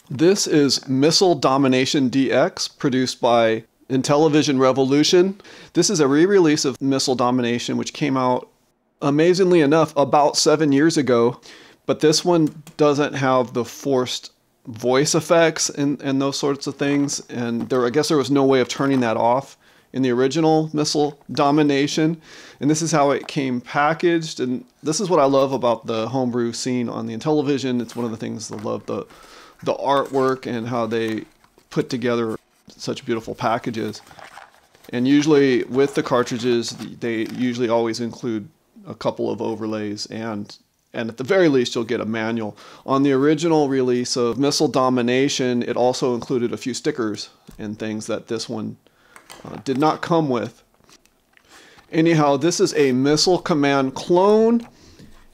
This is Missile Domination DX, produced by Intellivision Revolution. This is a re-release of Missile Domination, which came out, amazingly enough, about 7 years ago. But this one doesn't have the forced voice effects and those sorts of things. And I guess there was no way of turning that off in the original Missile Domination. And this is how it came packaged. And this is what I love about the homebrew scene on the Intellivision. It's one of the things I love, the artwork and how they put together such beautiful packages. And usually with the cartridges, they usually always include a couple of overlays, and at the very least you'll get a manual. On the original release of Missile Domination, it also included a few stickers and things that this one did not come with. Anyhow, this is a Missile Command clone,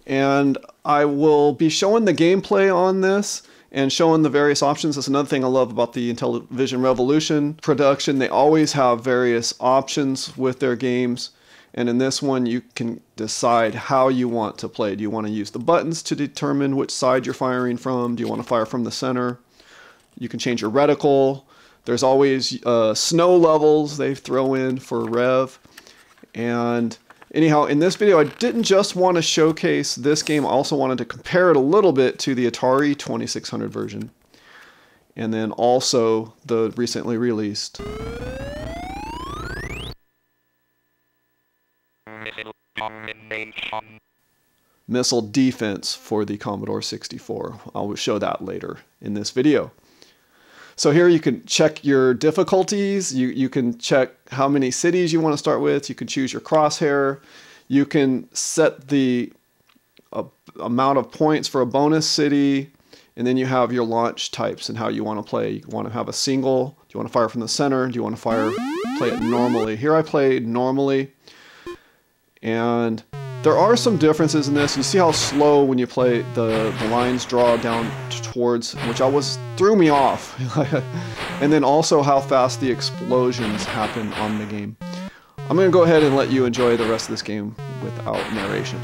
and I will be showing the gameplay on this and showing the various options. That's another thing I love about the Intellivision Revolution production. They always have various options with their games. And in this one, you can decide how you want to play. Do you want to use the buttons to determine which side you're firing from? Do you want to fire from the center? You can change your reticle. There's always snow levels they throw in for rev. And anyhow, in this video, I didn't just want to showcase this game. I also wanted to compare it a little bit to the Atari 2600 version. And then also the recently released Missile Defense for the Commodore 64. I will show that later in this video. So here you can check your difficulties. You can check how many cities you want to start with. You can choose your crosshair. You can set the amount of points for a bonus city. And then you have your launch types and how you want to play. You want to have a single. Do you want to fire from the center? Do you want to play it normally? Here I played normally. And there are some differences in this. You see how slow when you play the lines draw down towards, which threw me off. And then also how fast the explosions happen on the game. I'm going to go ahead and let you enjoy the rest of this game without narration.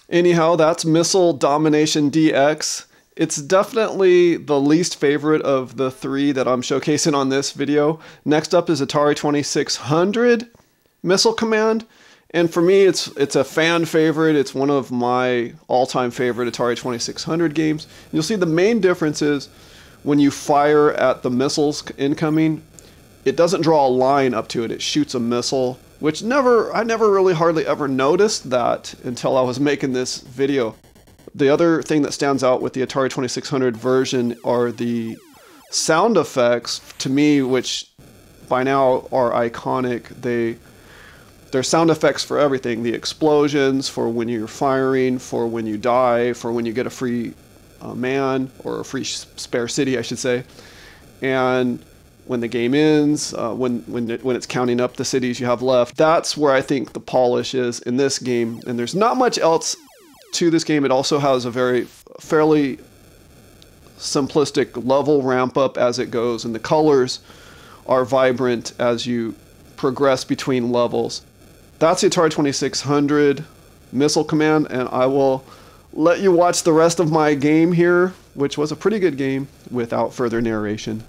Anyhow, that's Missile Domination DX. It's definitely the least favorite of the three that I'm showcasing on this video. Next up is Atari 2600 Missile Command. And for me, it's a fan favorite. It's one of my all-time favorite Atari 2600 games. You'll see the main difference is when you fire at the missiles incoming, it doesn't draw a line up to it. It shoots a missile, which I never really hardly ever noticed that until I was making this video. The other thing that stands out with the Atari 2600 version are the sound effects, to me, which by now are iconic. There's sound effects for everything. The explosions, for when you're firing, for when you die, for when you get a free man, or a free spare city, I should say. And when the game ends, when it's counting up the cities you have left. That's where I think the polish is in this game. And there's not much else to this game. It also has a fairly simplistic level ramp up as it goes, and the colors are vibrant as you progress between levels. That's the Atari 2600 Missile Command, and I will let you watch the rest of my game here, which was a pretty good game, without further narration.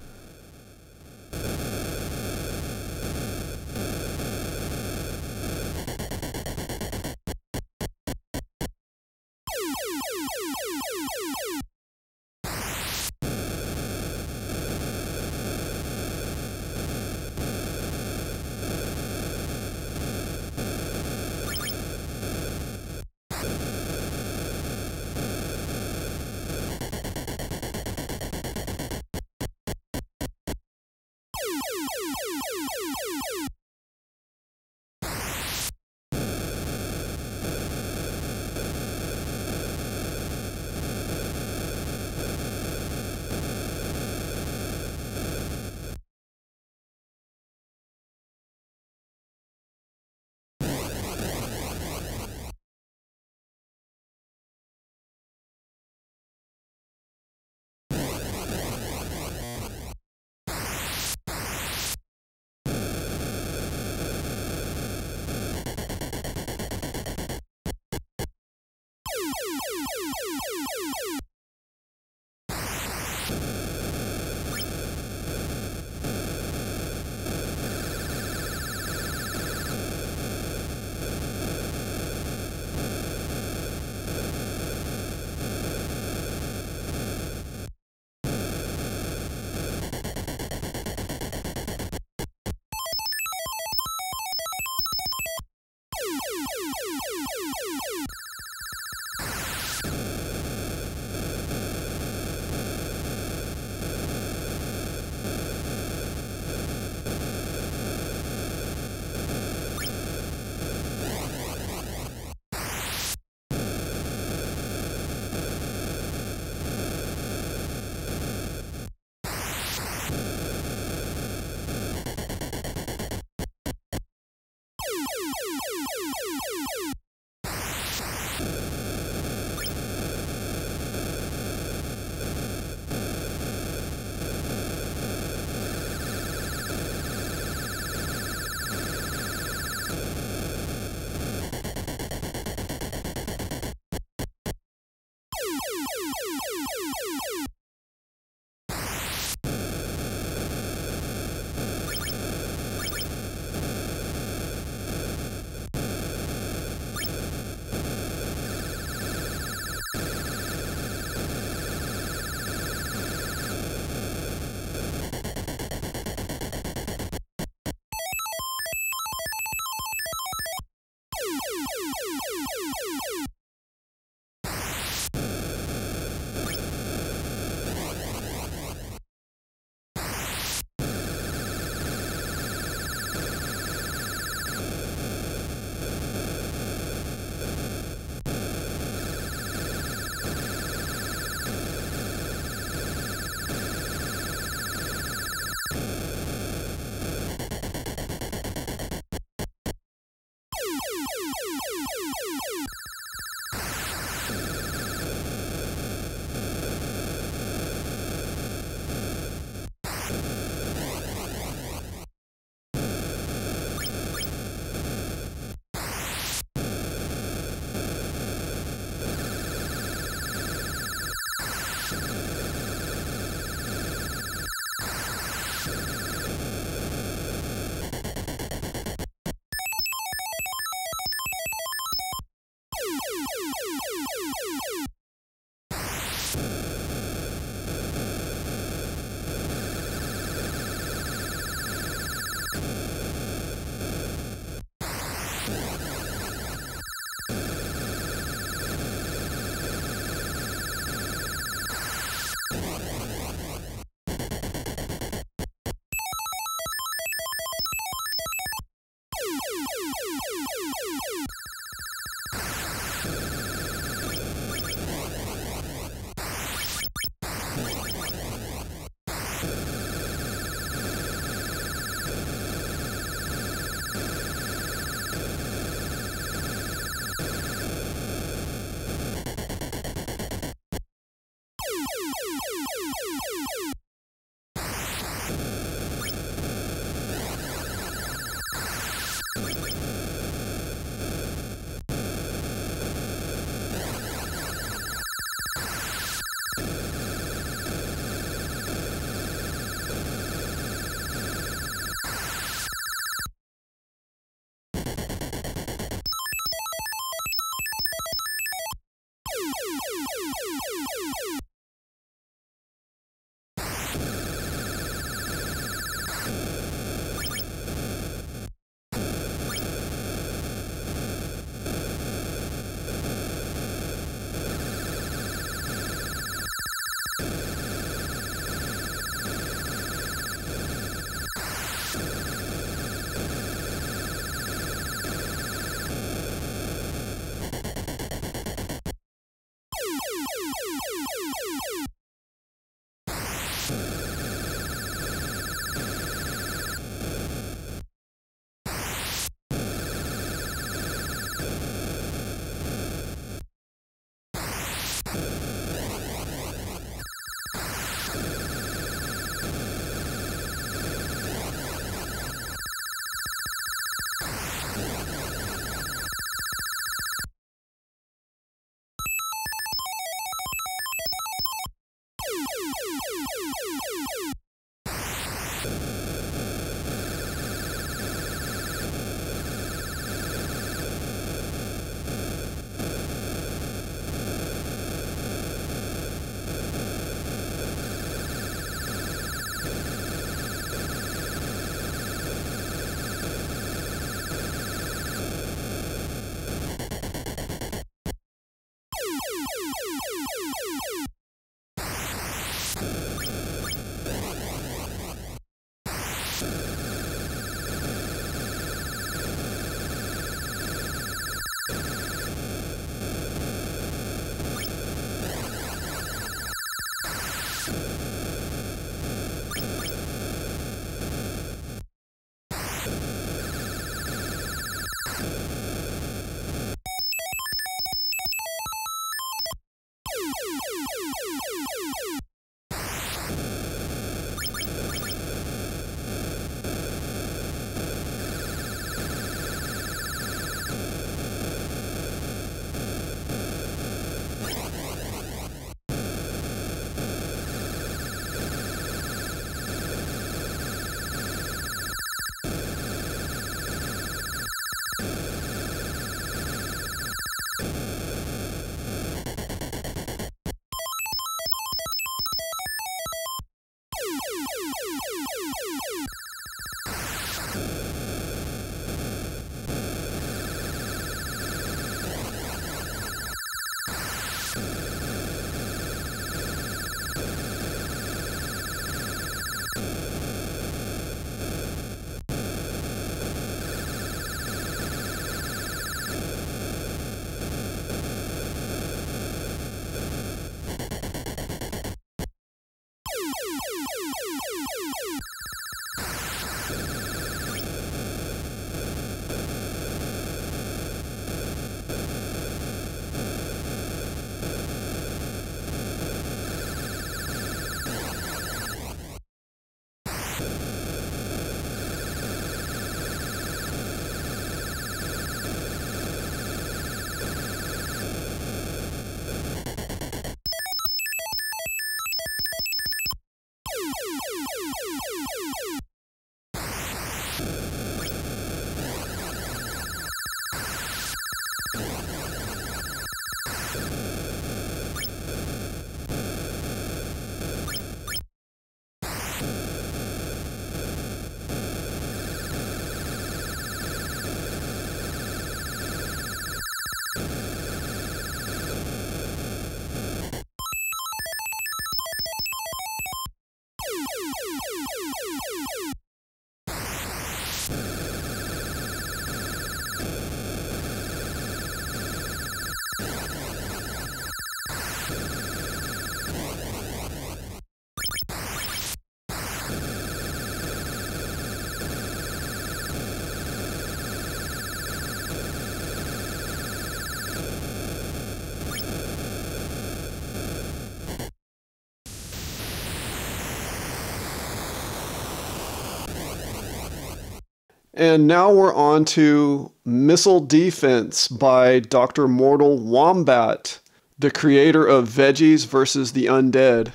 And now we're on to Missile Defense by Dr. Mortal Wombat, the creator of Veggies vs. the Undead.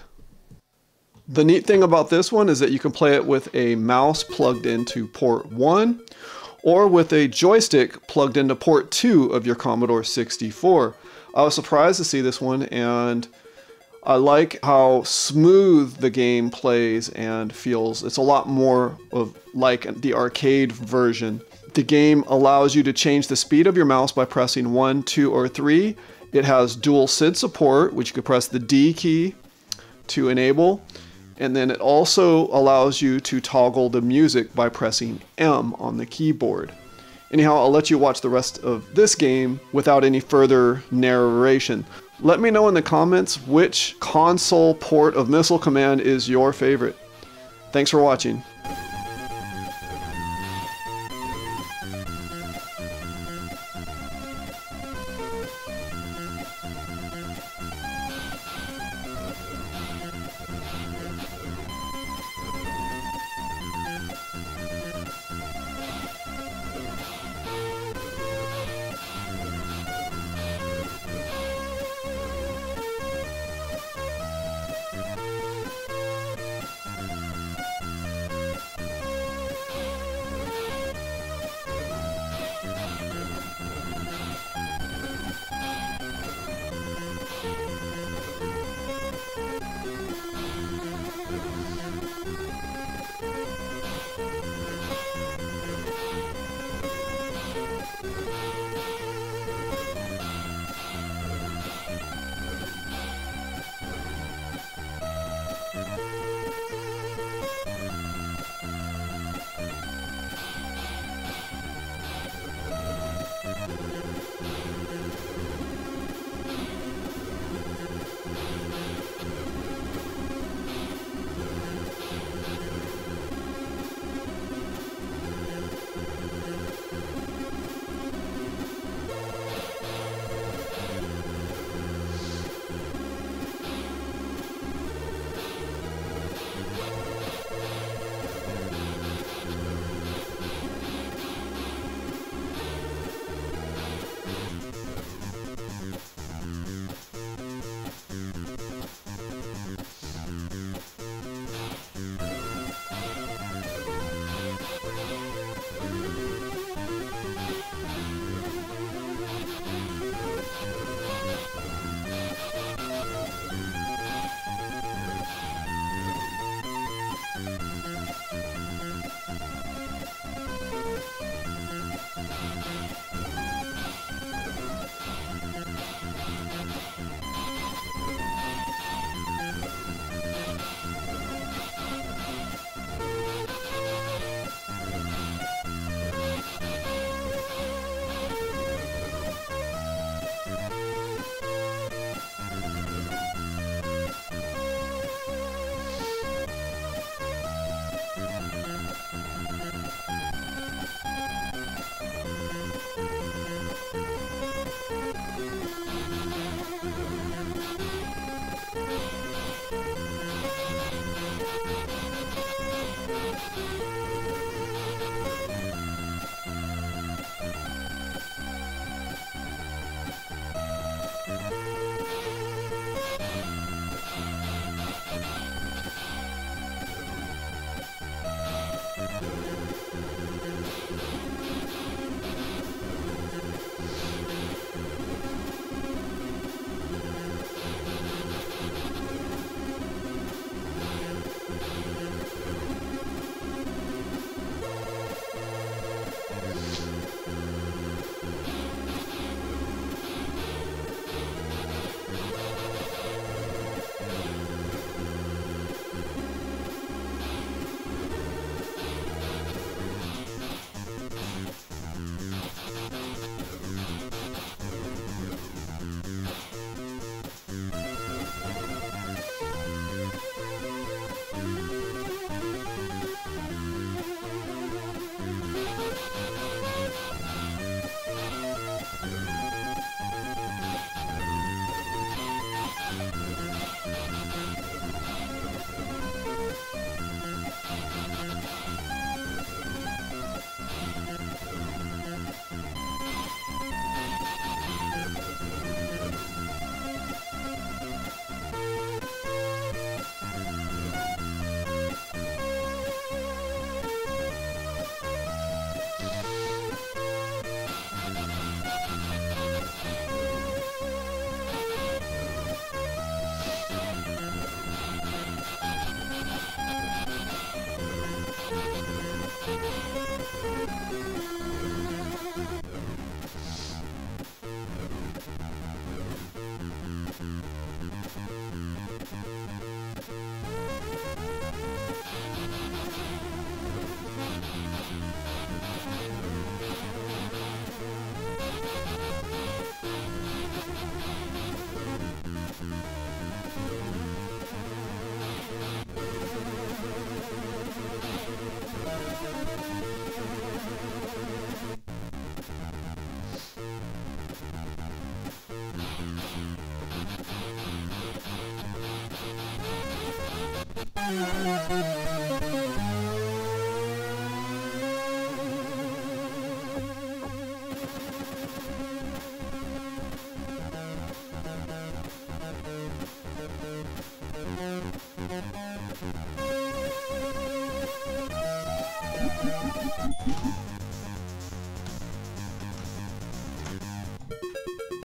The neat thing about this one is that you can play it with a mouse plugged into port 1 or with a joystick plugged into port 2 of your Commodore 64. I was surprised to see this one, and I like how smooth the game plays and feels. It's a lot more of like the arcade version. The game allows you to change the speed of your mouse by pressing 1, 2, or 3. It has dual SID support, which you can press the D key to enable. And then it also allows you to toggle the music by pressing M on the keyboard. Anyhow, I'll let you watch the rest of this game without any further narration. Let me know in the comments which console port of Missile Command is your favorite. Thanks for watching.